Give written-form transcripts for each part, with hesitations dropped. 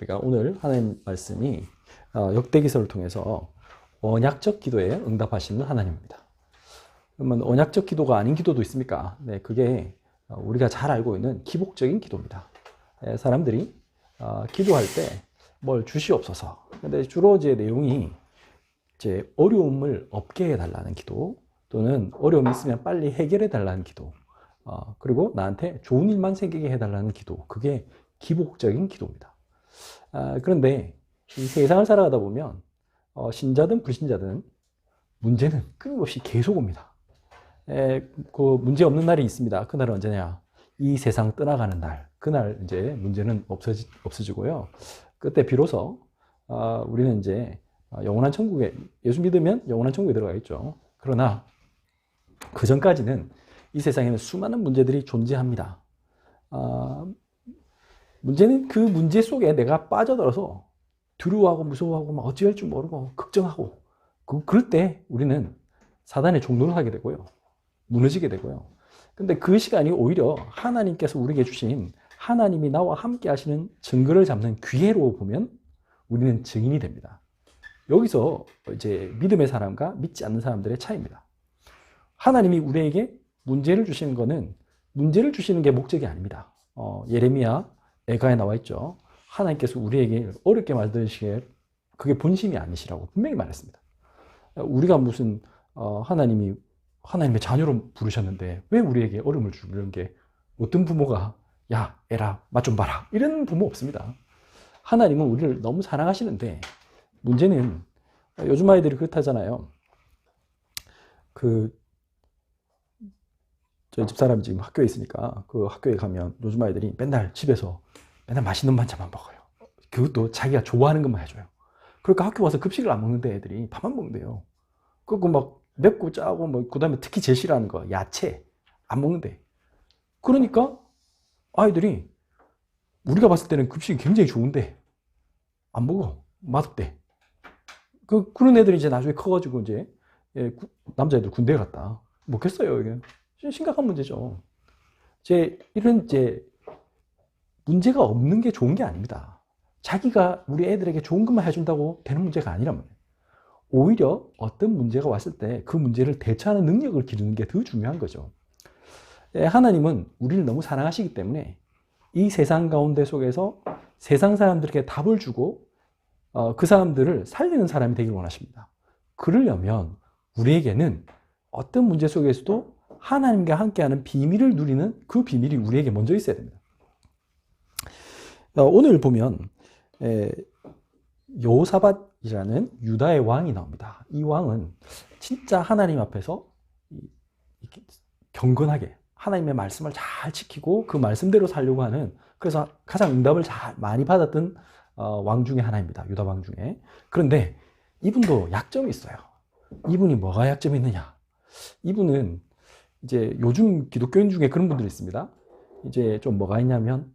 우리가 오늘 하나님 말씀이 역대기서를 통해서 언약적 기도에 응답하시는 하나님입니다. 그러면 언약적 기도가 아닌 기도도 있습니까? 네, 그게 우리가 잘 알고 있는 기복적인 기도입니다. 사람들이 기도할 때 뭘 주시옵소서. 근데 주로 이제 내용이 이제 어려움을 없게 해달라는 기도, 또는 어려움이 있으면 빨리 해결해 달라는 기도, 그리고 나한테 좋은 일만 생기게 해달라는 기도, 그게 기복적인 기도입니다. 그런데 이 세상을 살아가다 보면 신자든 불신자든 문제는 끊임없이 계속 옵니다. 그 문제 없는 날이 있습니다. 그날은 언제냐? 이 세상 떠나가는 날. 그날 이제 문제는 없어지고요. 그때 비로소 우리는 이제 영원한 천국에, 예수 믿으면 영원한 천국에 들어가겠죠. 그러나 그 전까지는 이 세상에는 수많은 문제들이 존재합니다. 문제는 그 문제 속에 내가 빠져들어서 두려워하고 무서워하고 막 어찌 할 줄 모르고 걱정하고, 그럴 때 우리는 사단의 종노를 하게 되고요. 무너지게 되고요. 근데 그 시간이 오히려 하나님께서 우리에게 주신, 하나님이 나와 함께 하시는 증거를 잡는 기회로 보면 우리는 증인이 됩니다. 여기서 이제 믿음의 사람과 믿지 않는 사람들의 차이입니다. 하나님이 우리에게 문제를 주시는 거는, 문제를 주시는 게 목적이 아닙니다. 예레미야 애가에 나와 있죠. 하나님께서 우리에게 어렵게 만드시게 그게 본심이 아니시라고 분명히 말했습니다. 우리가 무슨 하나님의 자녀로 부르셨는데 왜 우리에게 어려움을 주는 게, 어떤 부모가 야 애라 맛 좀 봐라 이런 부모 없습니다. 하나님은 우리를 너무 사랑하시는데, 문제는 요즘 아이들이 그렇다잖아요. 저희 집사람이 지금 학교에 있으니까 그 학교에 가면 요즘 아이들이 맨날 집에서 맨날 맛있는 반찬만 먹어요. 그것도 자기가 좋아하는 것만 해줘요. 그러니까 학교 와서 급식을 안 먹는데 애들이 밥만 먹는데요. 그리고 막 맵고 짜고 뭐 그다음에 특히 제일 싫어하는 거 야채 안 먹는데. 그러니까 아이들이 우리가 봤을 때는 급식이 굉장히 좋은데 안 먹어. 맛없대. 그런 애들이 이제 나중에 커가지고 이제 남자애들 군대에 갔다 먹겠어요. 이게 심각한 문제죠. 이런 문제가 없는 게 좋은 게 아닙니다. 자기가 우리 애들에게 좋은 것만 해준다고 되는 문제가 아니란 말이에요. 오히려 어떤 문제가 왔을 때 그 문제를 대처하는 능력을 기르는 게 더 중요한 거죠. 하나님은 우리를 너무 사랑하시기 때문에 이 세상 가운데 속에서 세상 사람들에게 답을 주고 그 사람들을 살리는 사람이 되길 원하십니다. 그러려면 우리에게는 어떤 문제 속에서도 하나님과 함께하는 비밀을 누리는 그 비밀이 우리에게 먼저 있어야 됩니다. 오늘 보면 여호사밧이라는 유다의 왕이 나옵니다. 이 왕은 진짜 하나님 앞에서 경건하게 하나님의 말씀을 잘 지키고 그 말씀대로 살려고 하는, 그래서 가장 응답을 잘 많이 받았던 왕 중에 하나입니다. 유다 왕 중에. 그런데 이분도 약점이 있어요. 이분이 뭐가 약점이 있느냐? 이분은 이제 요즘 기독교인 중에 그런 분들이 있습니다. 이제 좀 뭐가 있냐면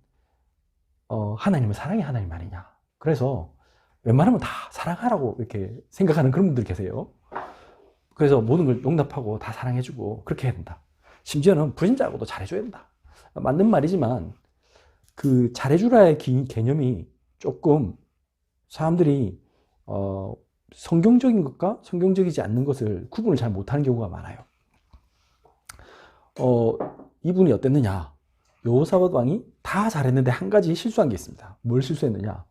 하나님은 사랑의 하나님 아니냐. 그래서 웬만하면 다 사랑하라고 이렇게 생각하는 그런 분들이 계세요. 그래서 모든 걸 용납하고 다 사랑해주고 그렇게 해야 된다. 심지어는 불신자하고도 잘해줘야 된다. 맞는 말이지만 그 잘해주라의 개념이 조금 사람들이 성경적인 것과 성경적이지 않는 것을 구분을 잘 못하는 경우가 많아요. 이분이 어땠느냐? 여호사밧 왕이 다 잘했는데 한 가지 실수한 게 있습니다. 뭘 실수했느냐?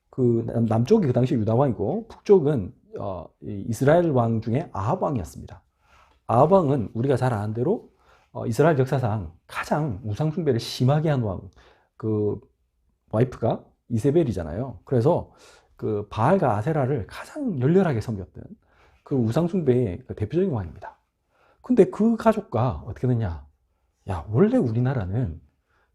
그 남쪽이 그 당시 유다 왕이고 북쪽은 이스라엘 왕 중에 아합 왕이었습니다. 아합 왕은 우리가 잘 아는 대로 이스라엘 역사상 가장 우상 숭배를 심하게 한 왕, 그 와이프가 이세벨이잖아요. 그래서 그 바알과 아세라를 가장 열렬하게 섬겼던 그 우상 숭배의 대표적인 왕입니다. 근데 그 가족과 어떻게 됐냐? 야, 원래 우리나라는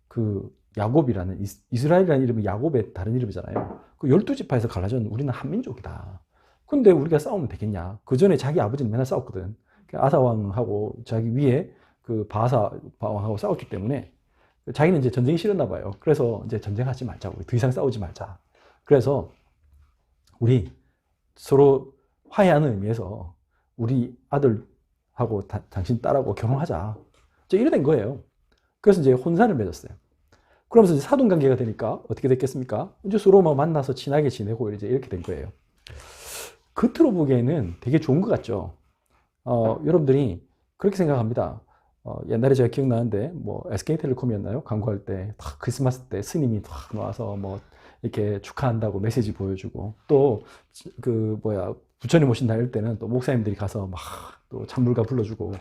그 야곱이라는, 이스라엘이라는 이름이 야곱의 다른 이름이잖아요. 그 12지파에서 갈라진 우리는 한민족이다. 근데 우리가 싸우면 되겠냐? 그 전에 자기 아버지는 맨날 싸웠거든. 아사왕하고 자기 위에 그 바하사 왕하고 싸웠기 때문에 자기는 이제 전쟁이 싫었나 봐요. 그래서 이제 전쟁하지 말자고, 더 이상 싸우지 말자. 그래서 우리 서로 화해하는 의미에서 우리 아들하고 당신 딸하고 결혼하자. 이래 된 거예요. 그래서 이제 혼사를 맺었어요. 그러면서 이제 사돈관계가 되니까 어떻게 됐겠습니까? 이제 서로 뭐 만나서 친하게 지내고 이제 이렇게 된 거예요. 겉으로 보기에는 되게 좋은 것 같죠. 여러분들이 그렇게 생각합니다. 옛날에 제가 기억나는데 뭐 SK텔레콤이었나요? 광고할 때 크리스마스 때 스님이 탁 나와서 뭐 이렇게 축하한다고 메시지 보여주고 또 그 뭐야 부처님 오신다 할 때는 또 목사님들이 가서 막 또 찬물가 불러주고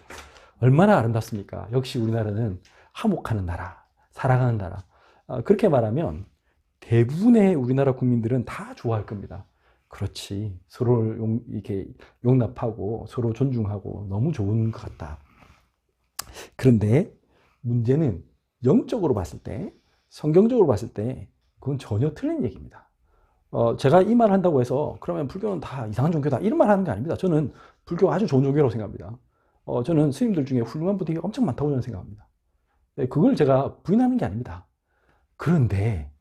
얼마나 아름답습니까? 역시 우리나라는 화목하는 나라, 사랑하는 나라. 그렇게 말하면 대부분의 우리나라 국민들은 다 좋아할 겁니다. 그렇지. 서로를 이렇게 용납하고 서로 존중하고 너무 좋은 것 같다. 그런데 문제는 영적으로 봤을 때, 성경적으로 봤을 때 그건 전혀 틀린 얘기입니다. 제가 이 말 한다고 해서 그러면 불교는 다 이상한 종교다 이런 말 하는 게 아닙니다. 저는 불교가 아주 좋은 종교라고 생각합니다. 저는 스님들 중에 훌륭한 분들이 엄청 많다고 저는 생각합니다. 그걸 제가 부인하는 게 아닙니다. 그런데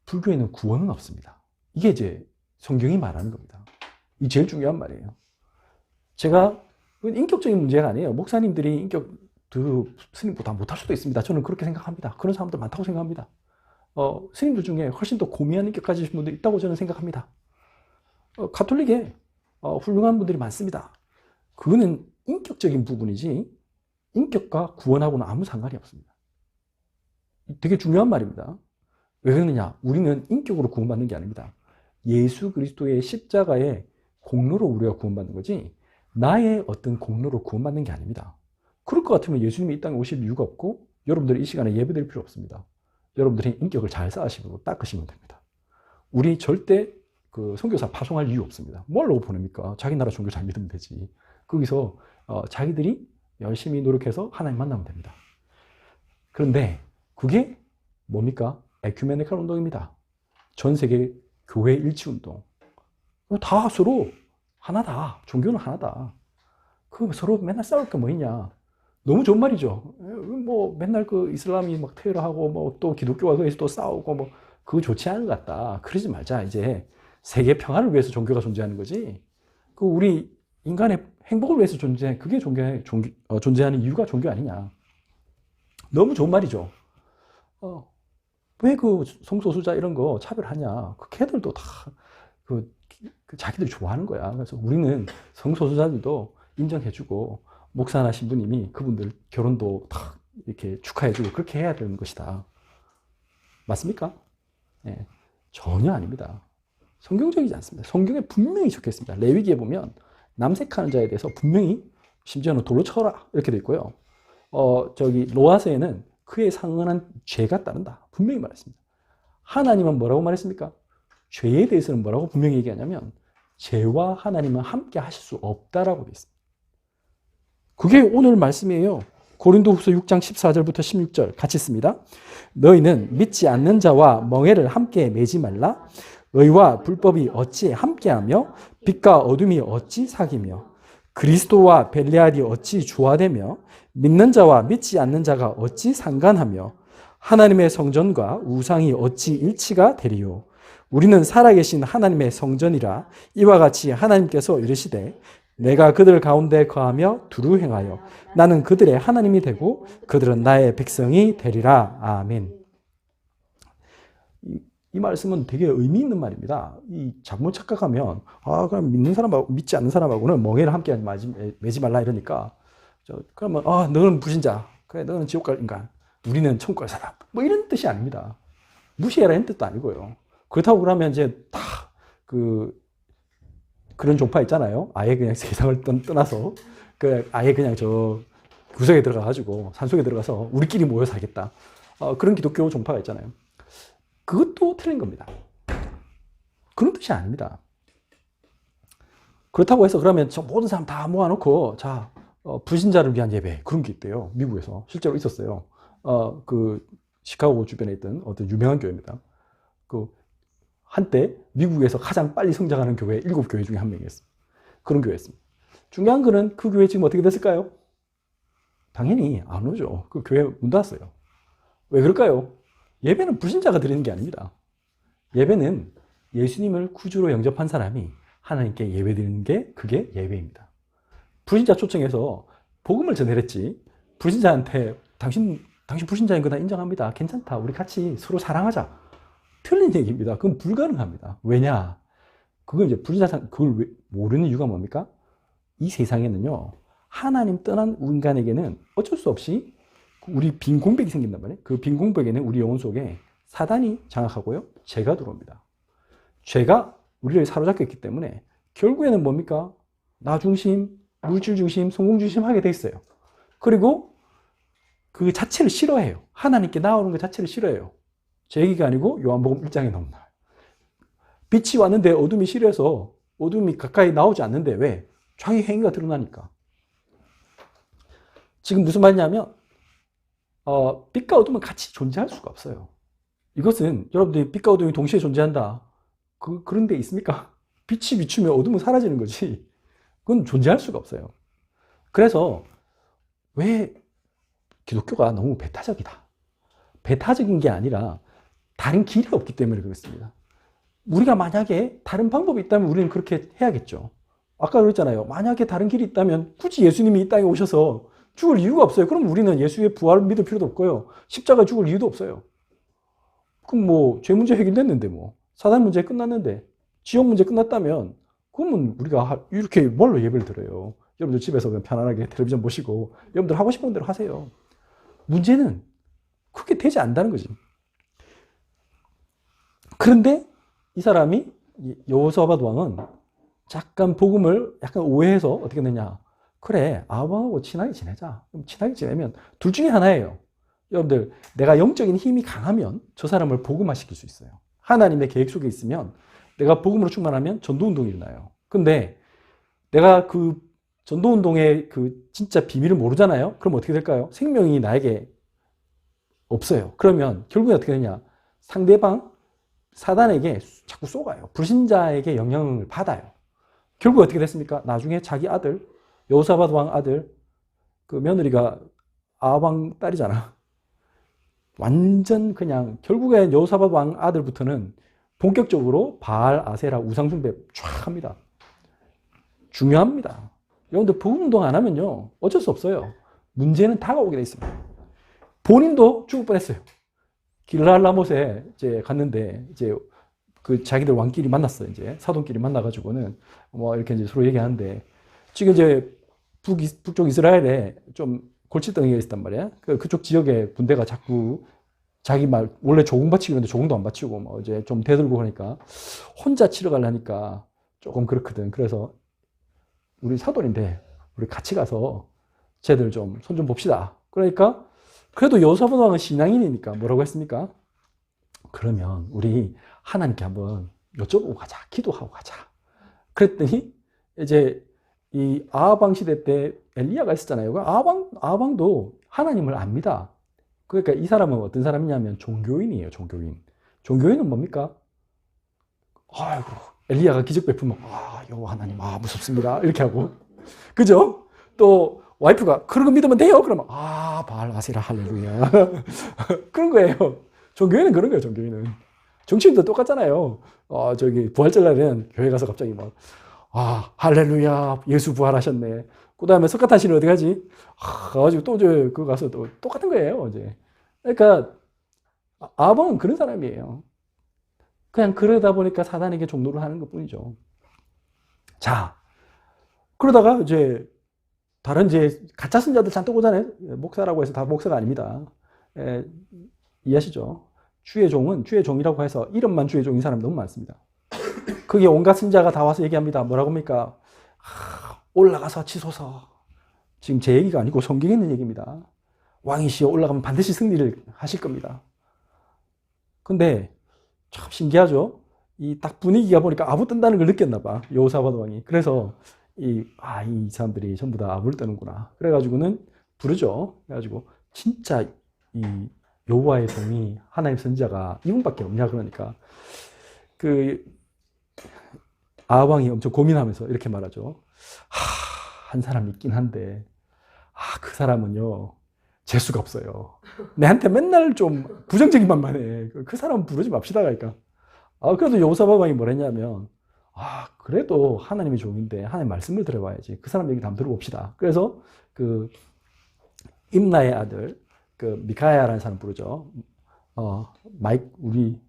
불교에는 구원은 없습니다. 이게 이제 성경이 말하는 겁니다. 이 제일 중요한 말이에요. 제가 인격적인 문제가 아니에요. 목사님들이 인격 스님보다 못할 수도 있습니다. 저는 그렇게 생각합니다. 그런 사람들 많다고 생각합니다. 스님들 중에 훨씬 더 고미한 인격 가지신 분들이 있다고 저는 생각합니다. 가톨릭에 훌륭한 분들이 많습니다. 그거는 인격적인 부분이지 인격과 구원하고는 아무 상관이 없습니다. 되게 중요한 말입니다. 왜 그러느냐? 우리는 인격으로 구원받는 게 아닙니다. 예수 그리스도의 십자가의 공로로 우리가 구원받는 거지 나의 어떤 공로로 구원받는 게 아닙니다. 그럴 것 같으면 예수님이 이 땅에 오실 이유가 없고 여러분들이 이 시간에 예배드릴 필요 없습니다. 여러분들이 인격을 잘 쌓으시고 닦으시면 됩니다. 우리 절대 그 선교사 파송할 이유 없습니다. 뭐하려고 보냅니까? 자기 나라 종교 잘 믿으면 되지. 거기서 자기들이 열심히 노력해서 하나님 만나면 됩니다. 그런데 그게 뭡니까? 에큐메니컬 운동입니다. 전 세계 교회 일치 운동. 다 서로 하나다. 종교는 하나다. 그 서로 맨날 싸울 게 뭐 있냐? 너무 좋은 말이죠. 뭐 맨날 그 이슬람이 막 테러하고 뭐 또 기독교가 거기서 또 싸우고 뭐 그거 좋지 않은 것 같다. 그러지 말자. 이제 세계 평화를 위해서 종교가 존재하는 거지. 그 우리 인간의 행복을 위해서 그게 존재하는 이유가 종교 아니냐. 너무 좋은 말이죠. 왜 그 성소수자 이런 거 차별하냐. 그 걔들도 다 그 자기들이 좋아하는 거야. 그래서 우리는 성소수자들도 인정해주고 목사나 신부님이 그분들 결혼도 다 이렇게 축하해주고 그렇게 해야 되는 것이다. 맞습니까? 네, 전혀 아닙니다. 성경적이지 않습니다. 성경에 분명히 적혀 있습니다. 레위기에 보면 남색하는 자에 대해서 분명히 심지어는 돌로 쳐라 이렇게 돼 있고요. 로아서에는 그에 상응한 죄가 따른다. 분명히 말했습니다. 하나님은 뭐라고 말했습니까? 죄에 대해서는 뭐라고 분명히 얘기하냐면 죄와 하나님은 함께 하실 수 없다라고 되어 있습니다. 그게 오늘 말씀이에요. 고린도후서 6장 14절부터 16절 같이 씁니다. 너희는 믿지 않는 자와 멍에를 함께 매지 말라. 의와 불법이 어찌 함께하며 빛과 어둠이 어찌 사귀며 그리스도와 벨리알이 어찌 조화되며 믿는 자와 믿지 않는 자가 어찌 상관하며 하나님의 성전과 우상이 어찌 일치가 되리요. 우리는 살아계신 하나님의 성전이라. 이와 같이 하나님께서 이르시되 내가 그들 가운데 거하며 두루 행하여 나는 그들의 하나님이 되고 그들은 나의 백성이 되리라. 아멘. 이 말씀은 되게 의미 있는 말입니다. 이 잘못 착각하면 그럼 믿는 사람하고 믿지 않는 사람하고는 멍에를 함께 매지 말라 이러니까 그러면 너는 불신자, 그래 너는 지옥 갈 인간, 우리는 천국 갈 사람, 뭐 이런 뜻이 아닙니다. 무시해라 이런 뜻도 아니고요. 그렇다고 그러면 이제 다 그런 종파 있잖아요. 아예 그냥 세상을 떠나서 아예 그냥 저 구석에 들어가가지고 산속에 들어가서 우리끼리 모여 살겠다. 그런 기독교 종파가 있잖아요. 그것도 틀린 겁니다. 그런 뜻이 아닙니다. 그렇다고 해서 그러면 저 모든 사람 다 모아놓고 불신자를 위한 예배 그런 게 있대요. 미국에서 실제로 있었어요. 그 시카고 주변에 있던 어떤 유명한 교회입니다. 한때 미국에서 가장 빨리 성장하는 교회 7교회 중에 한 명이었습니다. 그런 교회였습니다. 중요한 거는 그 교회 지금 어떻게 됐을까요? 당연히 안 오죠. 그 교회 문 닫았어요. 왜 그럴까요? 예배는 불신자가 드리는 게 아닙니다. 예배는 예수님을 구주로 영접한 사람이 하나님께 예배 드리는 게 그게 예배입니다. 불신자 초청해서 복음을 전해랬지 불신자한테 당신 당신 불신자인 거 나 인정합니다. 괜찮다. 우리 같이 서로 사랑하자. 틀린 얘기입니다. 그건 불가능합니다. 왜냐? 그걸 이제 그걸 모르는 이유가 뭡니까? 이 세상에는요, 하나님 떠난 인간에게는 어쩔 수 없이 우리 빈 공백이 생긴단 말이에요. 그 빈 공백에는 우리 영혼 속에 사단이 장악하고요, 죄가 들어옵니다. 죄가 우리를 사로잡고 있기 때문에 결국에는 뭡니까? 나 중심, 물질 중심, 성공 중심 하게 돼 있어요. 그리고 그 자체를 싫어해요. 하나님께 나오는 것 자체를 싫어해요. 제 얘기가 아니고 요한복음 1장에 나옵니다. 빛이 왔는데 어둠이 싫어서 어둠이 가까이 나오지 않는데 왜? 자기 행위가 드러나니까. 지금 무슨 말이냐면 빛과 어둠은 같이 존재할 수가 없어요. 이것은 여러분들이 빛과 어둠이 동시에 존재한다. 그런 데 있습니까? 빛이 비추면 어둠은 사라지는 거지. 그건 존재할 수가 없어요. 그래서 왜 기독교가 너무 배타적이다. 배타적인 게 아니라 다른 길이 없기 때문에 그렇습니다. 우리가 만약에 다른 방법이 있다면 우리는 그렇게 해야겠죠. 아까 그랬잖아요. 만약에 다른 길이 있다면 굳이 예수님이 이 땅에 오셔서 죽을 이유가 없어요. 그럼 우리는 예수의 부활을 믿을 필요도 없고요. 십자가 죽을 이유도 없어요. 그럼 뭐 죄 문제 해결됐는데 뭐 사단 문제 끝났는데 지옥 문제 끝났다면 그러면 우리가 이렇게 뭘로 예배를 드려요. 여러분들 집에서 그냥 편안하게 텔레비전 보시고 여러분들 하고 싶은 대로 하세요. 문제는 그렇게 되지 않는다는 거지. 그런데 이 사람이 여호사밧 왕은 잠깐 복음을 약간 오해해서 어떻게 되냐. 그래, 아합하고 친하게 지내자. 그럼 친하게 지내면 둘 중에 하나예요. 여러분들, 내가 영적인 힘이 강하면 저 사람을 복음화시킬 수 있어요. 하나님의 계획 속에 있으면 내가 복음으로 충만하면 전도운동이 일어나요. 근데 내가 그 전도운동의 그 진짜 비밀을 모르잖아요. 그럼 어떻게 될까요? 생명이 나에게 없어요. 그러면 결국에 어떻게 되냐. 상대방 사단에게 자꾸 쏘가요. 불신자에게 영향을 받아요. 결국 어떻게 됐습니까? 나중에 자기 아들, 여호사밧 왕 아들, 그 며느리가 아합 왕 딸이잖아. 완전 그냥 결국엔 여호사밧 왕 아들부터는 본격적으로 바알, 아세라, 우상숭배 쫙 합니다. 중요합니다. 여러분들 복음 운동 안 하면요 어쩔 수 없어요. 문제는 다가오게 돼 있습니다. 본인도 죽을 뻔했어요. 길랄라못에 이제 갔는데 이제 그 자기들 왕끼리 만났어요. 이제 사돈끼리 만나가지고는 뭐 이렇게 이제 서로 얘기하는데 지금 이제 북쪽 이스라엘에 좀 골칫덩이가 있었단 말이야. 그쪽 지역에 군대가 자꾸 자기 말 원래 조공 바치고 있는데 조공도 안 바치고 뭐 이제 좀 대들고 하니까 혼자 치러 가려니까 조금 그렇거든. 그래서 우리 사돈인데 우리 같이 가서 쟤들 좀 손 좀 봅시다. 그러니까 그래도 여호사밧 왕은 신앙인이니까 뭐라고 했습니까? 그러면 우리 하나님께 한번 여쭤보고 가자. 기도하고 가자. 그랬더니 이제 이 아합 왕 시대 때 엘리야가 있었잖아요. 아합 왕도 하나님을 압니다. 그러니까 이 사람은 어떤 사람이냐면 종교인이에요. 종교인은 뭡니까? 아이고 엘리야가 기적 베푸면 여호와 하나님 무섭습니다. 이렇게 하고 그죠? 또 와이프가 그런 거 믿으면 돼요. 그러면 바알 아세라 할렐루야. 그런 거예요. 종교인은 그런 거예요. 종교인은 정치인도 똑같잖아요. 저기 부활절 날에는 교회 가서 갑자기 막 할렐루야 예수 부활하셨네. 그 다음에 석가탄신을 어디 가지? 가가지고 또 그거 가서 또 똑같은 거예요. 이제 그러니까 아합은 그런 사람이에요. 그냥 그러다 보니까 사단에게 종노를 하는 것 뿐이죠. 자, 그러다가 이제 다른 이제 가짜 선자들 잔뜩 오잖아요. 목사라고 해서 다 목사가 아닙니다. 이해하시죠? 주의 종이라고 해서 이름만 주의 종인 사람이 너무 많습니다. 그게 온갖 선자가 다 와서 얘기합니다. 뭐라고 합니까? 올라가서 치소서. 지금 제 얘기가 아니고 성경에 있는 얘기입니다. 왕이시여 올라가면 반드시 승리를 하실 겁니다. 근데 참 신기하죠? 이 딱 분위기가 보니까 아부 뜬다는 걸 느꼈나 봐. 여호사밧 왕이. 그래서 이 사람들이 전부 다 아부를 뜨는구나. 그래가지고는 부르죠. 그래가지고 진짜 이 여호와의 종이 하나님 선지자가 이분밖에 없냐 그러니까 그 아합 왕이 엄청 고민하면서 이렇게 말하죠. 한 사람이 있긴 한데 그 사람은요 재수가 없어요. 내한테 맨날 좀 부정적인 말만 해. 그 사람 부르지 맙시다 그러니까. 그래도 여호사밧 왕이 뭐랬냐면 그래도 하나님의 종인데 하나님 말씀을 들어봐야지. 그 사람 얘기 한번 들어봅시다. 그래서 그 임나의 아들 그 미카야라는 사람 부르죠. 우리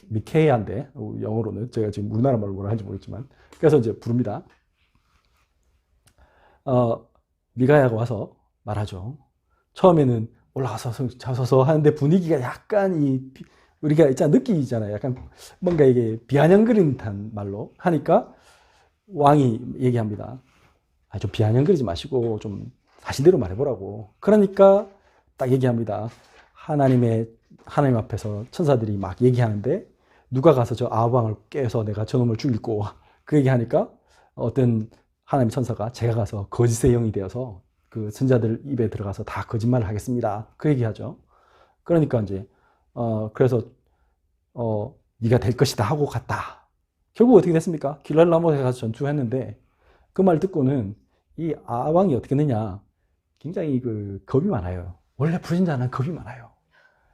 미케야인데 영어로는 제가 지금 우리나라 말로 뭐라 하는지 모르겠지만 그래서 이제 부릅니다. 미가야가 와서 말하죠. 처음에는 올라가서 서서 하는데 분위기가 약간 우리가 있잖아 느끼잖아요. 약간 뭔가 이게 비아냥거리는 듯한 말로 하니까 왕이 얘기합니다. 좀 비아냥거리지 마시고 좀 사실대로 말해보라고. 그러니까 딱 얘기합니다. 하나님 앞에서 천사들이 막 얘기하는데 누가 가서 저 아합왕을 깨서 내가 저놈을 죽이고 그 얘기하니까 어떤 하나님 천사가 제가 가서 거짓의 영이 되어서 그 선자들 입에 들어가서 다 거짓말을 하겠습니다. 그 얘기하죠. 그러니까 이제 그래서 네가 될 것이다 하고 갔다. 결국 어떻게 됐습니까? 길랄라못에 가서 전투했는데 그 말 듣고는 이 아왕이 어떻게 했느냐? 굉장히 그 겁이 많아요. 원래 불신자는 겁이 많아요.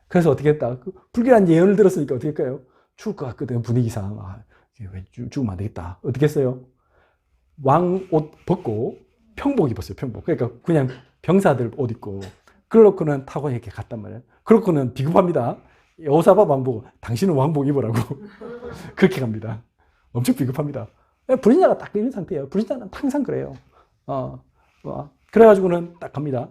그래서 어떻게 했다? 그 불길한 예언을 들었으니까 어떻게 할까요? 죽을 것 같거든 분위기상. 왜 죽으면 안 되겠다. 어떻게 했어요? 왕 옷 벗고 평복 입었어요. 평복. 그러니까 그냥 병사들 옷 입고 그렇고는 타고 이렇게 갔단 말이에요. 그렇고는 비겁합니다. 여호사밧 왕 보고 당신은 왕복 입으라고 그렇게 갑니다. 엄청 비겁합니다. 불신자가 딱 이런 상태예요. 불신자는 항상 그래요. 그래가지고는 딱 갑니다.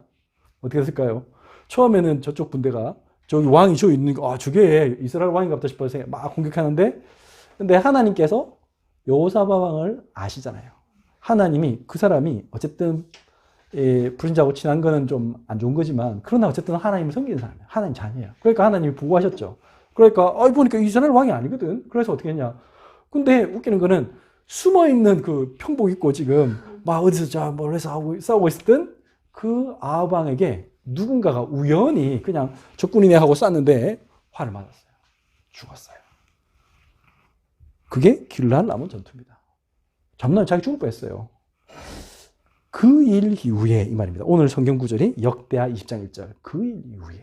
어떻게 됐을까요? 처음에는 저쪽 군대가 저기 왕이 저 있는 거, 저게 이스라엘 왕인가 보다 싶어서 막 공격하는데, 근데 하나님께서 여호사밧 왕을 아시잖아요. 하나님이 그 사람이 어쨌든 불신자하고 친한 거는 좀 안 좋은 거지만 그러나 어쨌든 하나님을 섬기는 사람이에요. 하나님 자녀예요. 그러니까 하나님이 보호하셨죠. 그러니까 보니까 이스라엘 왕이 아니거든. 그래서 어떻게 했냐. 근데 웃기는 거는 숨어있는 그 평복 입고 지금 막 어디서 뭘 해서 싸우고 있었던 그 아합 왕에게 누군가가 우연히 그냥 적군이네 하고 쐈는데 화를 맞았어요. 죽었어요. 그게 길랄 남은 전투입니다. 전날 자기 죽을 뻔했어요. 그 일 이후에 이 말입니다. 오늘 성경 구절이 역대하 20장 1절. 그 일 이후에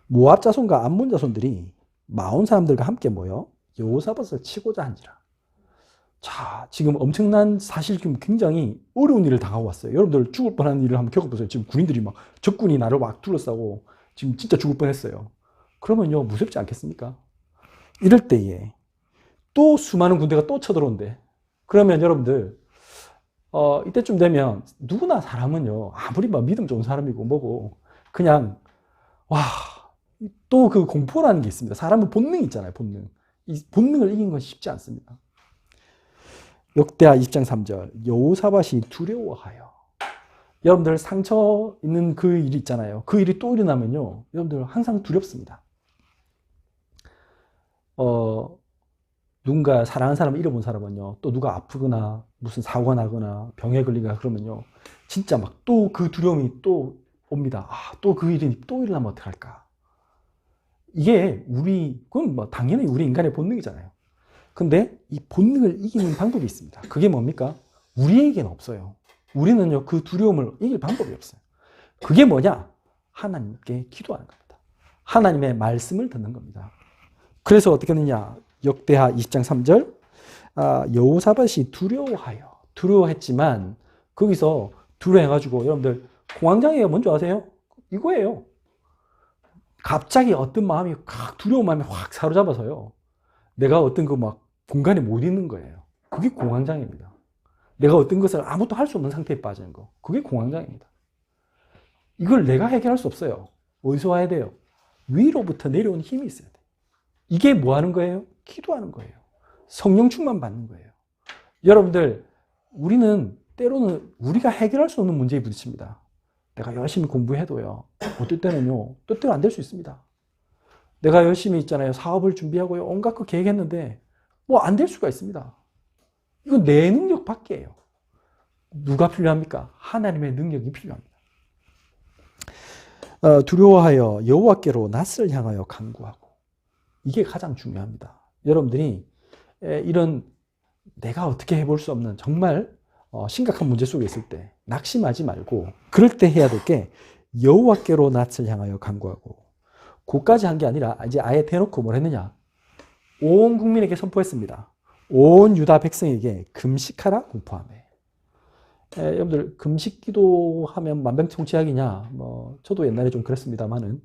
모압 자손과 암몬 자손들이 마온 사람들과 함께 모여 여호사밧을 치고자 한지라. 자, 지금 엄청난 사실 지금 굉장히 어려운 일을 당하고 왔어요. 여러분들 죽을 뻔한 일을 한번 겪어보세요. 지금 군인들이 막 적군이 나를 막 둘러싸고 지금 진짜 죽을 뻔했어요. 그러면요 무섭지 않겠습니까? 이럴 때에 또 수많은 군대가 또 쳐들어온대. 그러면 여러분들 이때쯤 되면 누구나 사람은요 아무리 막 믿음 좋은 사람이고 뭐고 그냥 또 그 공포라는 게 있습니다. 사람은 본능이 있잖아요. 본능. 이 본능을 이기는 건 쉽지 않습니다. 역대하 20장 3절 여호사밧이 두려워하여. 여러분들 상처 있는 그 일이 있잖아요. 그 일이 또 일어나면요 여러분들 항상 두렵습니다. 누군가 사랑하는 사람을 잃어본 사람은요 또 누가 아프거나 무슨 사고가 나거나 병에 걸리거나 그러면요 진짜 막 또 그 두려움이 또 옵니다. 또 그 일이 또 일어나면 어떡할까. 이게 그건 뭐 당연히 우리 인간의 본능이잖아요. 근데 이 본능을 이기는 방법이 있습니다. 그게 뭡니까? 우리에게는 없어요. 우리는요 그 두려움을 이길 방법이 없어요. 그게 뭐냐? 하나님께 기도하는 겁니다. 하나님의 말씀을 듣는 겁니다. 그래서 어떻게 하느냐? 역대하 20장 3절 여호사밧이 두려워했지만 거기서 두려워해가지고 여러분들 공황장애가 뭔지 아세요? 이거예요. 갑자기 어떤 마음이 두려운 마음이 확 사로잡아서요 내가 어떤 그 막 공간에 못 있는 거예요. 그게 공황장애입니다. 내가 어떤 것을 아무것도 할 수 없는 상태에 빠지는 거. 그게 공황장애입니다. 이걸 내가 해결할 수 없어요. 어디서 와야 돼요? 위로부터 내려온 힘이 있어야 돼요. 이게 뭐 하는 거예요? 기도하는 거예요. 성령 충만 받는 거예요. 여러분들, 우리는 때로는 우리가 해결할 수 없는 문제에 부딪힙니다. 내가 열심히 공부해도요, 어떨 때는요, 뜻대로 안 될 수 있습니다. 내가 열심히 있잖아요. 사업을 준비하고요. 온갖 거 계획했는데, 뭐 안 될 수가 있습니다. 이건 내 능력 밖이에요. 누가 필요합니까? 하나님의 능력이 필요합니다. 두려워하여 여호와께로 낯을 향하여 간구하고. 이게 가장 중요합니다. 여러분들이 이런 내가 어떻게 해볼 수 없는 정말 심각한 문제 속에 있을 때 낙심하지 말고 그럴 때 해야 될 게 여호와께로 낯을 향하여 간구하고 그까지 한 게 아니라 이제 아예 대놓고 뭘 했느냐. 온 국민에게 선포했습니다. 온 유다 백성에게 금식하라 공포하며. 여러분들 금식 기도하면 만병통치약이냐? 뭐 저도 옛날에 좀 그랬습니다만은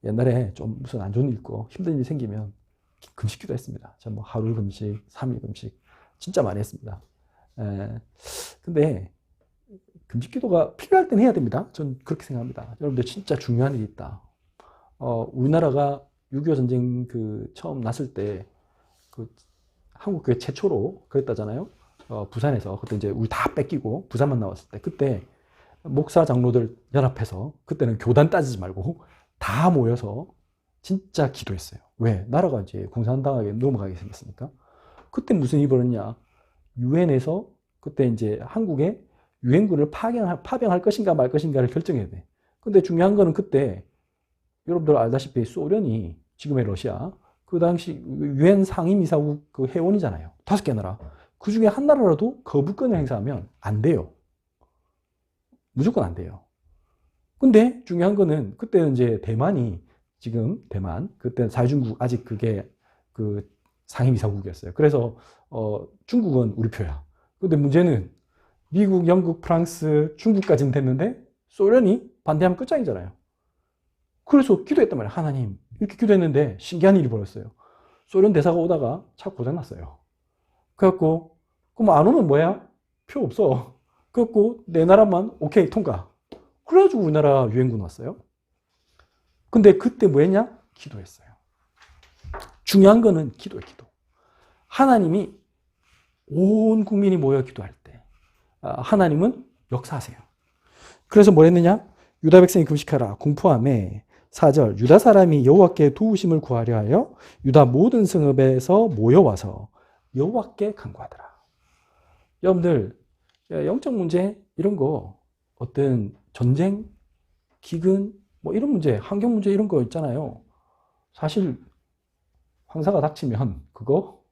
옛날에 좀 무슨 안 좋은 일 있고 힘든 일이 생기면 금식 기도했습니다. 저 뭐 하루 금식, 3일 금식 진짜 많이 했습니다. 근데 금식 기도가 필요할 때는 해야 됩니다. 전 그렇게 생각합니다. 여러분들 진짜 중요한 일이 있다. 우리나라가 6.25 전쟁 그 처음 났을 때 그 한국교회 최초로 그랬다잖아요. 부산에서 그때 이제 우리 다 뺏기고 부산만 나왔을 때 그때 목사 장로들 연합해서 그때는 교단 따지지 말고 다 모여서 진짜 기도했어요. 왜? 나라가 이제 공산당하게 넘어가게 생겼으니까. 그때 무슨 일이 벌었냐? 유엔에서 그때 이제 한국에 유엔군을 파병할 것인가 말 것인가를 결정해야 돼. 근데 중요한 거는 그때 여러분들 알다시피 소련이 지금의 러시아 그 당시 유엔 상임이사국 그 회원이잖아요. 5개 나라. 그 중에 한 나라라도 거부권을 행사하면 안 돼요. 무조건 안 돼요. 근데 중요한 거는 그때는 이제 대만이 지금 대만 그때 자유중국 아직 그게 그 상임이사국이었어요. 그래서 중국은 우리 표야. 근데 문제는 미국, 영국, 프랑스, 중국까지는 됐는데 소련이 반대하면 끝장이잖아요. 그래서 기도했단 말이에요. 하나님 이렇게 기도했는데 신기한 일이 벌었어요. 소련 대사가 오다가 차 고장났어요. 그래갖고 그럼 안 오면 뭐야? 표 없어. 그래갖고 내 나라만 오케이 통과. 그래가지고 우리나라 유엔군 왔어요. 근데 그때 뭐 했냐? 기도했어요. 중요한 거는 기도예요, 기도. 하나님이 온 국민이 모여 기도할 때 하나님은 역사하세요. 그래서 뭘 했느냐? 유다 백성이 금식하라 공포함에 4절 유다 사람이 여호와께 도우심을 구하려 하여 유다 모든 성읍에서 모여와서 여호와께 간구하더라. 여러분들 영적 문제 이런 거 어떤 전쟁, 기근 뭐 이런 문제, 환경 문제 이런 거 있잖아요. 사실 황사가 닥치면 그거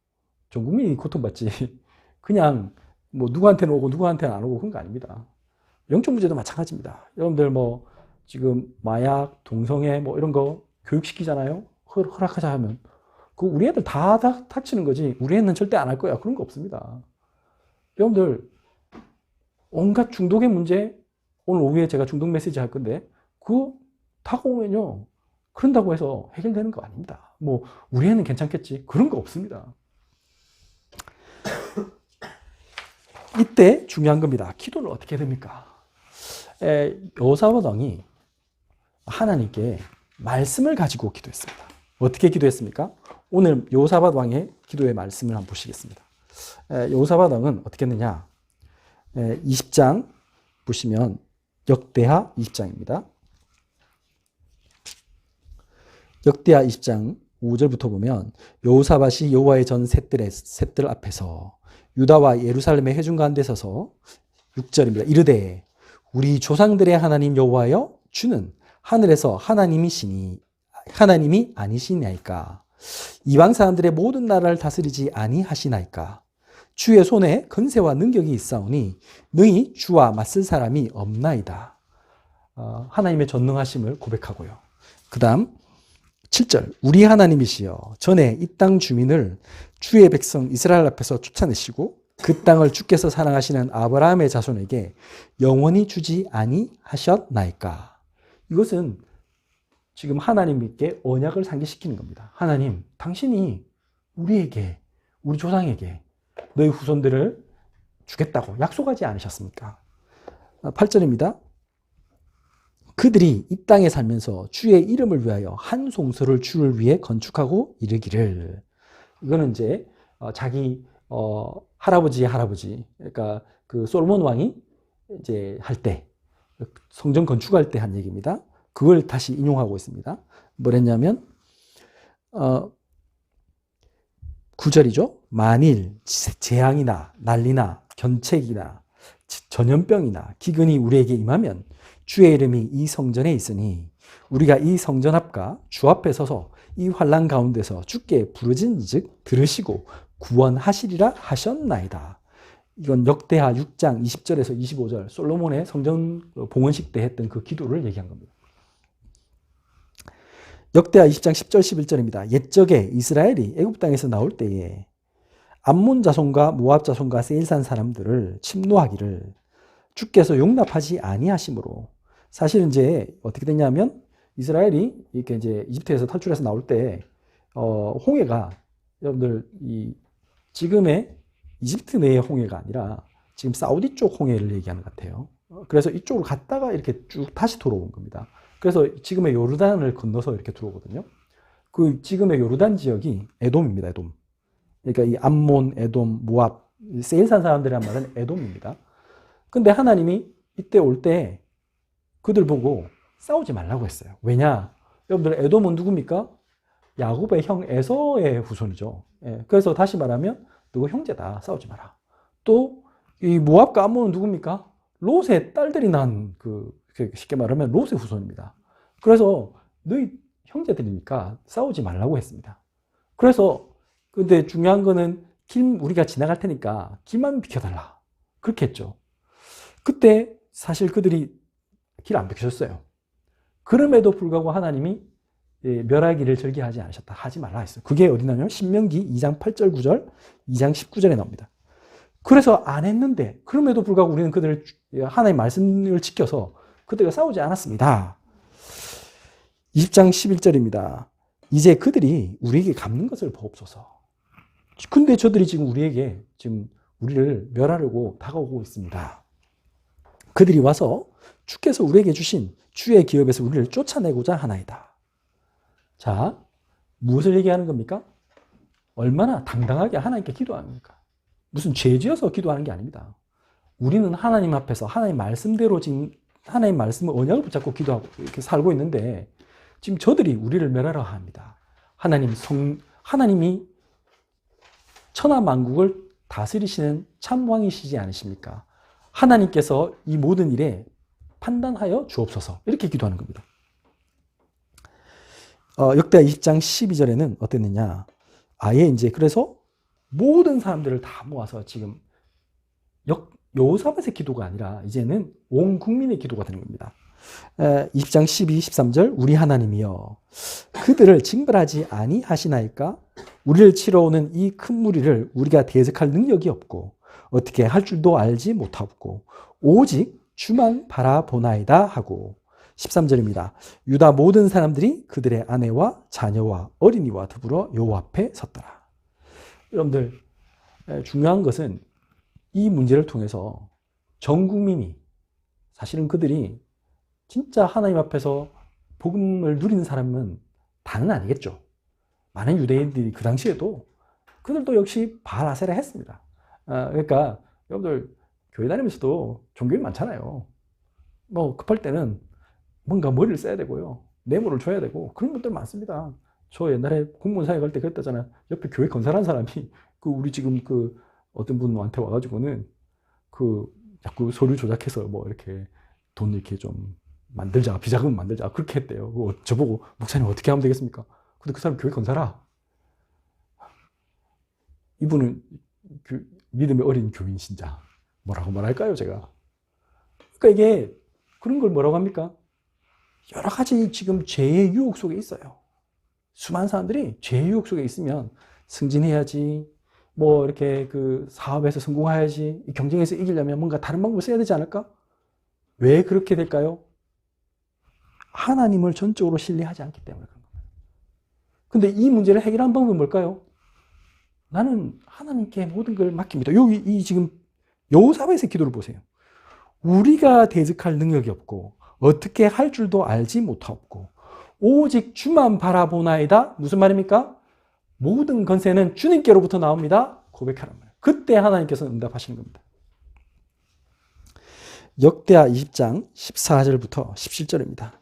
전 국민이 고통받지 그냥 뭐 누구한테는 오고 누구한테는 안 오고 그런 거 아닙니다. 영적 문제도 마찬가지입니다. 여러분들 뭐 지금 마약, 동성애 뭐 이런 거 교육시키잖아요. 허락하자 하면 그 우리 애들 다 닥치는 거지 우리 애는 절대 안 할 거야. 그런 거 없습니다. 여러분들 온갖 중독의 문제 오늘 오후에 제가 중독 메시지 할 건데 그거 다가오면요. 그런다고 해서 해결되는 거 아닙니다. 뭐 우리 애는 괜찮겠지. 그런 거 없습니다. 이때 중요한 겁니다. 기도는 어떻게 해야 됩니까? 여호사밧 왕이 하나님께 말씀을 가지고 기도했습니다. 어떻게 기도했습니까? 오늘 여호사밧 왕의 기도의 말씀을 한번 보시겠습니다. 여호사밧 왕은 어떻게 했느냐? 20장 보시면 역대하 20장입니다. 역대하 20장 5절부터 보면 여호사밧이 여호와의 전 셋들 앞에서 유다와 예루살렘의 회중 가운데 서서 6절입니다. 이르되 우리 조상들의 하나님 여호와여 주는 하늘에서 하나님이 아니시나이까? 이방 사람들의 모든 나라를 다스리지 아니하시나이까? 주의 손에 권세와 능력이 있사오니 능히 주와 맞설 사람이 없나이다. 하나님의 전능하심을 고백하고요. 그 다음 7절 우리 하나님이시여 전에 이 땅 주민을 주의 백성 이스라엘 앞에서 쫓아내시고 그 땅을 주께서 사랑하시는 아브라함의 자손에게 영원히 주지 아니하셨나이까? 이것은 지금 하나님께 언약을 상기시키는 겁니다. 하나님, 당신이 우리에게, 우리 조상에게 너희 후손들을 주겠다고 약속하지 않으셨습니까? 8절입니다. 그들이 이 땅에 살면서 주의 이름을 위하여 한 송소를 주를 위해 건축하고 이르기를. 이거는 이제 자기 할아버지 그러니까 그 솔로몬 왕이 이제 할 때 성전 건축할 때 한 얘기입니다. 그걸 다시 인용하고 있습니다. 뭐랬냐면 9절이죠. 만일 재앙이나 난리나 견책이나 전염병이나 기근이 우리에게 임하면 주의 이름이 이 성전에 있으니 우리가 이 성전 앞과 주 앞에 서서 이 환난 가운데서 주께 부르짖은즉 들으시고 구원하시리라 하셨나이다. 이건 역대하 6장 20절에서 25절 솔로몬의 성전 봉헌식 때 했던 그 기도를 얘기한 겁니다. 역대하 20장 10절 11절입니다. 옛적에 이스라엘이 애굽 땅에서 나올 때에 암몬 자손과 모압 자손과 세일산 사람들을 침노하기를 주께서 용납하지 아니하심으로. 사실은 이제 어떻게 됐냐면 이스라엘이 이렇게 이제 이집트에서 탈출해서 나올 때 홍해가 여러분들 이 지금의 이집트 내의 홍해가 아니라 지금 사우디 쪽 홍해를 얘기하는 것 같아요. 그래서 이쪽으로 갔다가 이렇게 쭉 다시 돌아온 겁니다. 그래서 지금의 요르단을 건너서 이렇게 들어오거든요. 그 지금의 요르단 지역이 에돔입니다. 에돔. 그러니까 이 암몬, 에돔, 모압, 세일 산 사람들이란 말은 에돔입니다. 근데 하나님이 이때 올 때 그들 보고 싸우지 말라고 했어요. 왜냐? 여러분들 에돔은 누굽니까? 야곱의 형 에서의 후손이죠. 예, 그래서 다시 말하면 누구 형제다. 싸우지 마라. 또 이 모압과 암몬은 누굽니까? 롯의 딸들이 난 쉽게 말하면 롯의 후손입니다. 그래서 너희 형제들이니까 싸우지 말라고 했습니다. 그래서 근데 중요한 거는 우리가 지나갈 테니까 길만 비켜달라. 그렇게 했죠. 그때 사실 그들이 길 안 비켜줬어요. 그럼에도 불구하고 하나님이 멸하기를 절개하지 않으셨다. 하지 말라 했어요. 그게 어디냐면 신명기 2장 8절 9절, 2장 19절에 나옵니다. 그래서 안 했는데 그럼에도 불구하고 우리는 그들을 하나님의 말씀을 지켜서 그들과 싸우지 않았습니다. 20장 11절입니다. 이제 그들이 우리에게 갚는 것을 보옵소서. 근데 저들이 지금 우리에게 지금 우리를 멸하려고 다가오고 있습니다. 그들이 와서 주께서 우리에게 주신 주의 기업에서 우리를 쫓아내고자 하나이다. 자, 무엇을 얘기하는 겁니까? 얼마나 당당하게 하나님께 기도합니까? 무슨 죄 지어서 기도하는 게 아닙니다. 우리는 하나님 앞에서 하나님 말씀대로 지금 하나님 말씀을 언약을 붙잡고 기도하고 이렇게 살고 있는데 지금 저들이 우리를 멸하려 합니다. 하나님이 천하 만국을 다스리시는 참 왕이시지 않으십니까? 하나님께서 이 모든 일에 판단하여 주옵소서. 이렇게 기도하는 겁니다. 역대하 20장 12절에는 어땠느냐? 아예 이제 그래서 모든 사람들을 다 모아서 지금 여호사밧의 기도가 아니라 이제는 온 국민의 기도가 되는 겁니다. 20장 12, 13절 우리 하나님이여 그들을 징벌하지 아니하시나이까? 우리를 치러 오는 이 큰 무리를 우리가 대적할 능력이 없고 어떻게 할 줄도 알지 못하고 오직 주만 바라보나이다 하고 13절입니다. 유다 모든 사람들이 그들의 아내와 자녀와 어린이와 더불어 여호와 앞에 섰더라. 여러분들 중요한 것은 이 문제를 통해서 전 국민이 사실은 그들이 진짜 하나님 앞에서 복음을 누리는 사람은 다는 아니겠죠. 많은 유대인들이 그 당시에도 그들도 역시 바알 아세라 했습니다. 그러니까 여러분들 교회 다니면서도 종교인 많잖아요. 뭐 급할 때는 뭔가 머리를 써야 되고요. 뇌물을 줘야 되고 그런 것들 많습니다. 저 옛날에 공무원 사회 갈 때 그랬다잖아요. 옆에 교회 건설한 사람이 우리 지금 어떤 분한테 와가지고는 자꾸 서류 조작해서 뭐 이렇게 돈 이렇게 좀 만들자, 비자금 만들자 그렇게 했대요. 저보고 목사님 어떻게 하면 되겠습니까? 근데 그 사람 교회 건설아. 이분은 믿음의 어린 교인 신자. 뭐라고 말할까요, 제가? 그러니까 이게 그런 걸 뭐라고 합니까? 여러 가지 지금 죄의 유혹 속에 있어요. 수많은 사람들이 죄의 유혹 속에 있으면 승진해야지, 뭐 이렇게 사업에서 성공해야지, 경쟁에서 이기려면 뭔가 다른 방법을 써야 되지 않을까? 왜 그렇게 될까요? 하나님을 전적으로 신뢰하지 않기 때문에 그런 겁니다. 근데 이 문제를 해결하는 방법은 뭘까요? 나는 하나님께 모든 걸 맡깁니다. 여기 지금 여호사밧의 기도를 보세요. 우리가 대적할 능력이 없고 어떻게 할 줄도 알지 못하고 오직 주만 바라보나이다. 무슨 말입니까? 모든 건세는 주님께로부터 나옵니다. 고백하란 말이에요. 그때 하나님께서 응답하시는 겁니다. 역대하 20장 14절부터 17절입니다.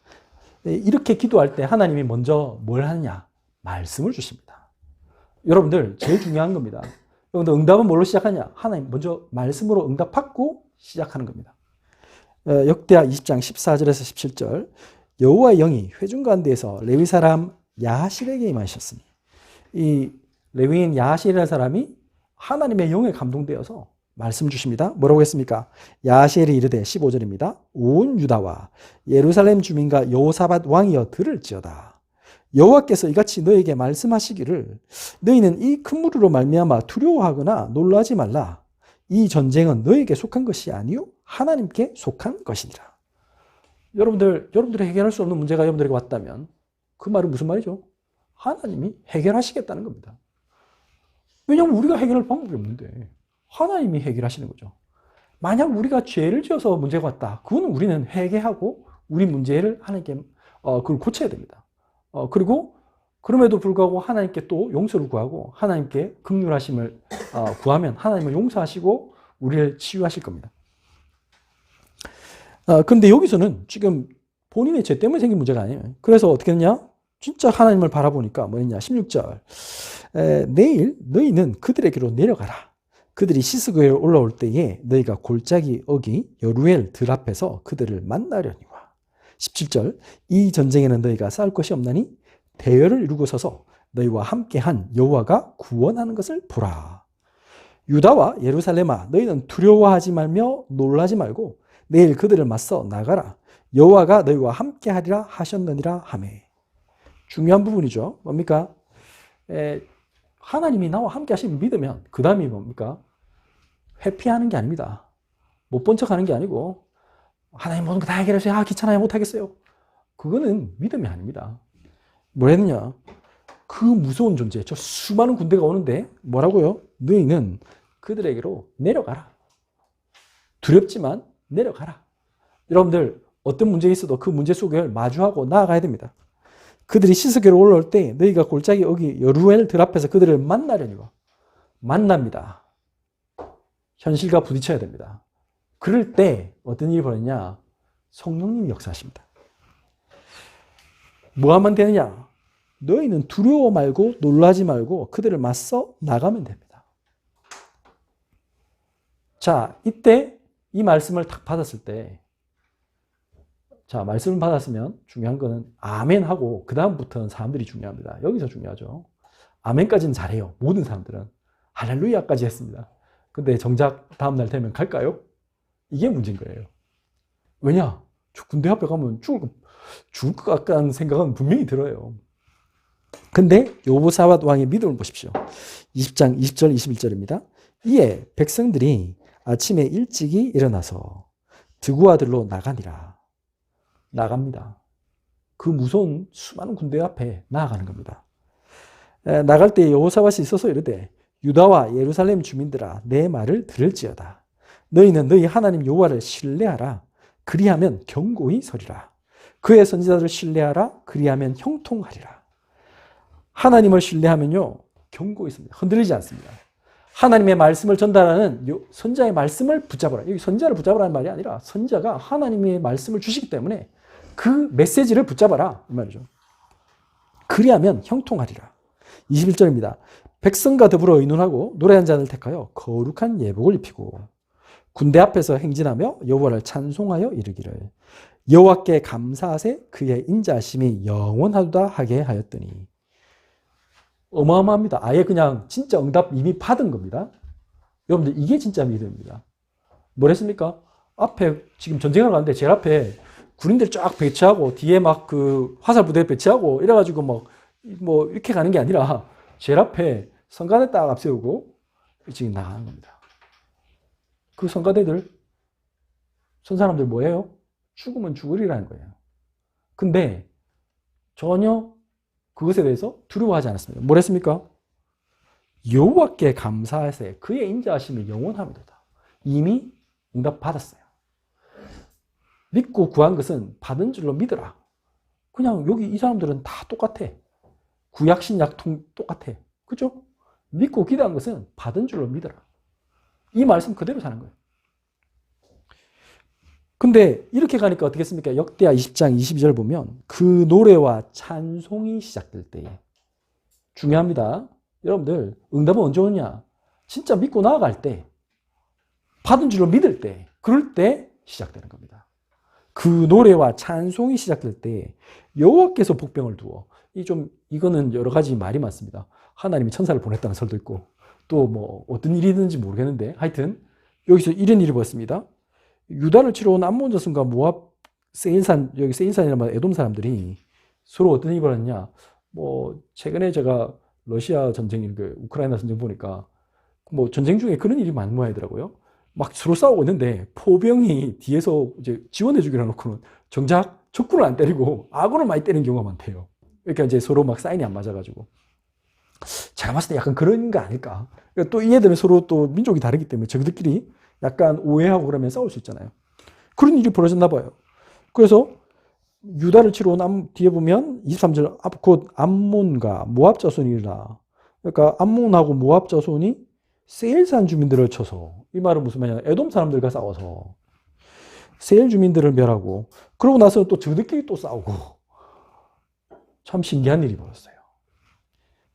이렇게 기도할 때 하나님이 먼저 뭘 하느냐? 말씀을 주십니다. 여러분들 제일 중요한 겁니다. 여러분들 응답은 뭘로 시작하냐? 하나님 먼저 말씀으로 응답받고 시작하는 겁니다. 역대하 20장 14절에서 17절 여호와의 영이 회중 가운데에서 레위 사람 야하실에게 임하셨으니 이 레위인 야하실이라는 사람이 하나님의 영에 감동되어서 말씀 주십니다. 뭐라고 했습니까? 야하실이 이르되 15절입니다. 온 유다와 예루살렘 주민과 여호사밧 왕이여 들을지어다. 여호와께서 이같이 너에게 말씀하시기를 너희는 이 큰 무리로 말미암아 두려워하거나 놀라지 말라. 이 전쟁은 너에게 속한 것이 아니요 하나님께 속한 것이니라. 여러분들이 해결할 수 없는 문제가 여러분들에게 왔다면 그 말은 무슨 말이죠? 하나님이 해결하시겠다는 겁니다. 왜냐하면 우리가 해결할 방법이 없는데 하나님이 해결하시는 거죠. 만약 우리가 죄를 지어서 문제가 왔다. 그거는 우리는 회개하고 우리 문제를 하나님께 그걸 고쳐야 됩니다. 그리고 그럼에도 불구하고 하나님께 또 용서를 구하고 하나님께 긍휼하심을 구하면 하나님을 용서하시고 우리를 치유하실 겁니다. 근데 여기서는 지금 본인의 죄 때문에 생긴 문제가 아니에요. 그래서 어떻게 했냐? 진짜 하나님을 바라보니까 뭐였냐? 16절. 내일 너희는 그들에게로 내려가라. 그들이 시스그에 올라올 때에 너희가 골짜기 어기 여루엘 들 앞에서 그들을 만나려니와. 17절. 이 전쟁에는 너희가 싸울 것이 없나니 대열을 이루고 서서 너희와 함께한 여호와가 구원하는 것을 보라. 유다와 예루살렘아 너희는 두려워하지 말며 놀라지 말고 내일 그들을 맞서 나가라. 여호와가 너희와 함께하리라 하셨느니라 하매. 중요한 부분이죠. 뭡니까? 하나님이 나와 함께 하시면 믿으면 그 다음이 뭡니까? 회피하는 게 아닙니다. 못 본 척 하는 게 아니고 하나님 모든 거 다 해결하세요. 귀찮아요. 못하겠어요. 그거는 믿음이 아닙니다. 뭘 했느냐? 그 무서운 존재, 저 수많은 군대가 오는데 뭐라고요? 너희는 그들에게로 내려가라. 두렵지만 내려가라. 여러분들 어떤 문제가 있어도 그 문제 속을 마주하고 나아가야 됩니다. 그들이 시스게로 올라올 때 너희가 골짜기 어기 여루엘 들 앞에서 그들을 만나려니와. 만납니다. 현실과 부딪혀야 됩니다. 그럴 때 어떤 일이 벌어지냐? 성령님이 역사하십니다. 뭐 하면 되느냐? 너희는 두려워 말고 놀라지 말고 그들을 맞서 나가면 됩니다. 자, 이때 이 말씀을 딱 받았을 때, 자, 말씀을 받았으면 중요한 거는 아멘 하고 그 다음부터는 사람들이 중요합니다. 여기서 중요하죠. 아멘까지는 잘해요. 모든 사람들은. 할렐루야까지 했습니다. 근데 정작 다음날 되면 갈까요? 이게 문제인 거예요. 왜냐? 군대 앞에 가면 죽을 것 같다는 생각은 분명히 들어요. 근데 여호사밧 왕의 믿음을 보십시오. 20장 20절 21절입니다. 이에 백성들이 아침에 일찍이 일어나서 드구아들로 나가니라. 나갑니다. 그 무서운 수많은 군대 앞에 나아가는 겁니다. 나갈 때 여호사밧이 있어서 이르되 유다와 예루살렘 주민들아 내 말을 들을지어다. 너희는 너희 하나님 여호와를 신뢰하라. 그리하면 견고히 서리라. 그의 선지자들을 신뢰하라. 그리하면 형통하리라. 하나님을 신뢰하면요 견고히 있습니다. 흔들리지 않습니다. 하나님의 말씀을 전달하는 선지자의 말씀을 붙잡아라. 여기 선지자를 붙잡으라는 말이 아니라 선지자가 하나님의 말씀을 주시기 때문에 그 메시지를 붙잡아라 이 말이죠. 그리하면 형통하리라. 21절입니다. 백성과 더불어 의논하고 노래한 자를 택하여 거룩한 예복을 입히고 군대 앞에서 행진하며 여호와를 찬송하여 이르기를 여호와께 감사하세 그의 인자하심이 영원하도다 하게 하였더니. 어마어마합니다. 아예 그냥 진짜 응답 이미 받은 겁니다. 여러분들 이게 진짜 믿음입니다. 뭐랬습니까? 앞에 지금 전쟁을 가는데 제일 앞에 군인들 쫙 배치하고 뒤에 막 그 화살 부대 배치하고 이래가지고 뭐 이렇게 가는 게 아니라 제일 앞에 성가대 딱 앞세우고 지금 나가는 겁니다. 그 성가대들 선 사람들 뭐예요? 죽으면 죽으리라는 거예요. 근데 전혀 그것에 대해서 두려워하지 않았습니다. 뭐랬습니까? 여호와께 감사하세 그의 인자하심이 영원합니다. 이미 응답 받았어요. 믿고 구한 것은 받은 줄로 믿어라. 그냥 여기 이 사람들은 다 똑같아. 구약 신약 똑같아. 그죠? 믿고 기도한 것은 받은 줄로 믿어라. 이 말씀 그대로 사는 거예요. 근데 이렇게 가니까 어떻겠습니까? 역대하 20장 22절 보면 그 노래와 찬송이 시작될 때에 중요합니다. 여러분들 응답은 언제 오느냐? 진짜 믿고 나아갈 때 받은 줄로 믿을 때 그럴 때 시작되는 겁니다. 그 노래와 찬송이 시작될 때 여호와께서 복병을 두어 이거는 여러 가지 말이 많습니다. 하나님이 천사를 보냈다는 설도 있고 또 뭐 어떤 일이든지 모르겠는데 하여튼 여기서 이런 일이 벌었습니다. 유다를 치러 온 암몬 자손과 모압 세일산 여기 세일산이라는 에돔 사람들이 서로 어떤 일이 벌었냐? 뭐 최근에 제가 러시아 전쟁인 그 우크라이나 전쟁 보니까 뭐 전쟁 중에 그런 일이 많은 모양이더라고요. 막 서로 싸우고 있는데 포병이 뒤에서 이제 지원해 주기로 놓고는 정작 적군을 안 때리고 악군을 많이 때리는 경우가 많대요. 그러니까 이제 서로 막 사인이 안 맞아가지고. 제가 봤을 때 약간 그런 거 아닐까. 그러니까 또 이해되면 서로 또 민족이 다르기 때문에 저들끼리 약간 오해하고 그러면 싸울 수 있잖아요. 그런 일이 벌어졌나 봐요. 그래서 유다를 치러 온 뒤에 보면 23절 곧 암몬과 모압 자손이라. 그러니까 암몬하고 모압 자손이 세일산 주민들을 쳐서, 이 말은 무슨 말이냐, 에돔 사람들과 싸워서 세일 주민들을 멸하고, 그러고 나서 또 저들끼리 또 싸우고. 참 신기한 일이 벌어졌어요.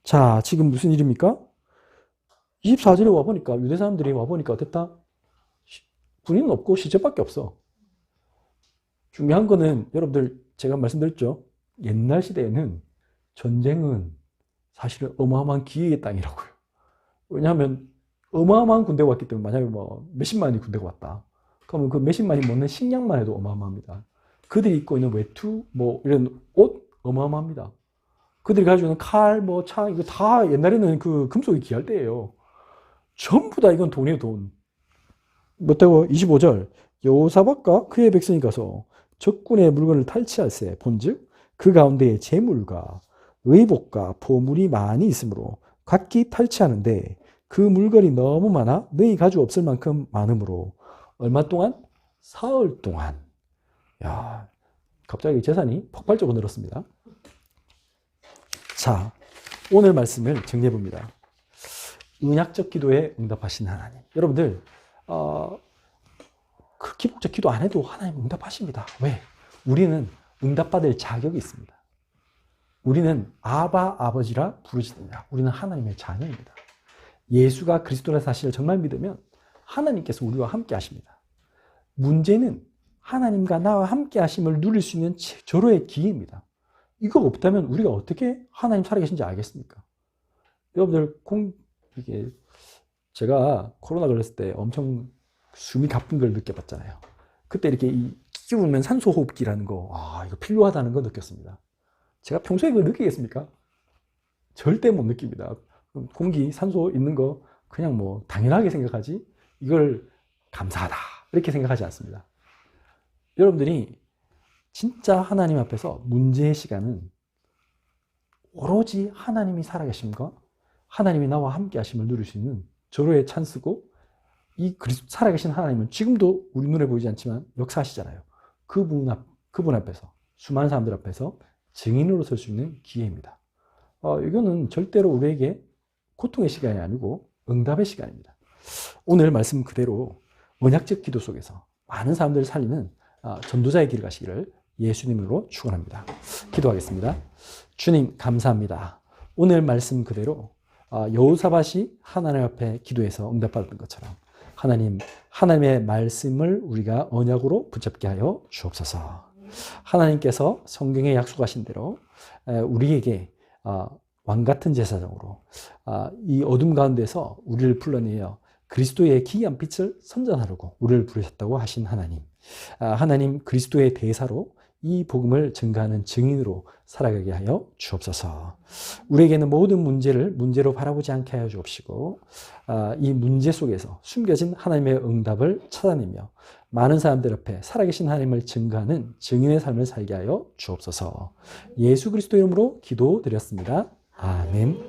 자, 지금 무슨 일입니까? 24절에 와보니까, 유대 사람들이 와보니까 어땠다? 군인은 없고 시체밖에 없어. 중요한 거는 여러분들 제가 말씀드렸죠. 옛날 시대에는 전쟁은 사실은 어마어마한 기회의 땅이라고요. 왜냐하면 어마어마한 군대가 왔기 때문에, 만약에 뭐 몇십만이 군대가 왔다. 그러면 그 몇십만이 먹는 식량만 해도 어마어마합니다. 그들이 입고 있는 외투, 뭐 이런 옷 어마어마합니다. 그들이 가지고 있는 칼, 뭐 창, 이거 다 옛날에는 그 금속이 귀할 때예요. 전부 다 이건 돈이에요, 돈. 못하고 25절 여호사밧과 그의 백성이 가서 적군의 물건을 탈취할세 본즉 그 가운데에 재물과 의복과 보물이 많이 있으므로 각기 탈취하는데 그 물건이 너무 많아 너희 가지고 없을 만큼 많으므로 얼마 동안? 사흘 동안. 야, 갑자기 재산이 폭발적으로 늘었습니다. 자, 오늘 말씀을 정리해 봅니다. 은약적 기도에 응답하신 하나님. 여러분들 그렇게 복잡 기도 안 해도 하나님 응답하십니다. 왜? 우리는 응답받을 자격이 있습니다. 우리는 아바 아버지라 부르시느냐. 우리는 하나님의 자녀입니다. 예수가 그리스도라는 사실을 정말 믿으면 하나님께서 우리와 함께 하십니다. 문제는 하나님과 나와 함께 하심을 누릴 수 있는 절호의 기회입니다. 이거 없다면 우리가 어떻게 하나님 살아계신지 알겠습니까? 여러분들 이게 제가 코로나 걸렸을 때 엄청 숨이 가쁜 걸 느껴봤잖아요. 그때 이렇게 끼우면 산소호흡기라는 거, 이거 필요하다는 거 느꼈습니다. 제가 평소에 그걸 느끼겠습니까? 절대 못 느낍니다. 공기, 산소 있는 거 그냥 뭐 당연하게 생각하지, 이걸 감사하다 이렇게 생각하지 않습니다. 여러분들이 진짜 하나님 앞에서 문제의 시간은 오로지 하나님이 살아계심과 하나님이 나와 함께 하심을 누릴 수 있는 절호의 찬스고, 이 살아계신 하나님은 지금도 우리 눈에 보이지 않지만 역사하시잖아요. 그분 앞에서, 수많은 사람들 앞에서 증인으로 설 수 있는 기회입니다. 이거는 절대로 우리에게 고통의 시간이 아니고 응답의 시간입니다. 오늘 말씀 그대로 언약적 기도 속에서 많은 사람들을 살리는 전도자의 길을 가시기를 예수님으로 축원합니다. 기도하겠습니다. 주님 감사합니다. 오늘 말씀 그대로 여호사밧이 하나님 앞에 기도해서 응답받은 것처럼 하나님의 말씀을 우리가 언약으로 붙잡게 하여 주옵소서. 하나님께서 성경에 약속하신 대로 우리에게 왕같은 제사장으로 이 어둠 가운데서 우리를 불러내어 그리스도의 기이한 빛을 선전하려고 우리를 부르셨다고 하신 하나님 그리스도의 대사로 이 복음을 증거하는 증인으로 살아가게 하여 주옵소서. 우리에게는 모든 문제로 바라보지 않게 하여 주옵시고, 이 문제 속에서 숨겨진 하나님의 응답을 찾아내며 많은 사람들 앞에 살아계신 하나님을 증거하는 증인의 삶을 살게 하여 주옵소서. 예수 그리스도 이름으로 기도드렸습니다. 아멘.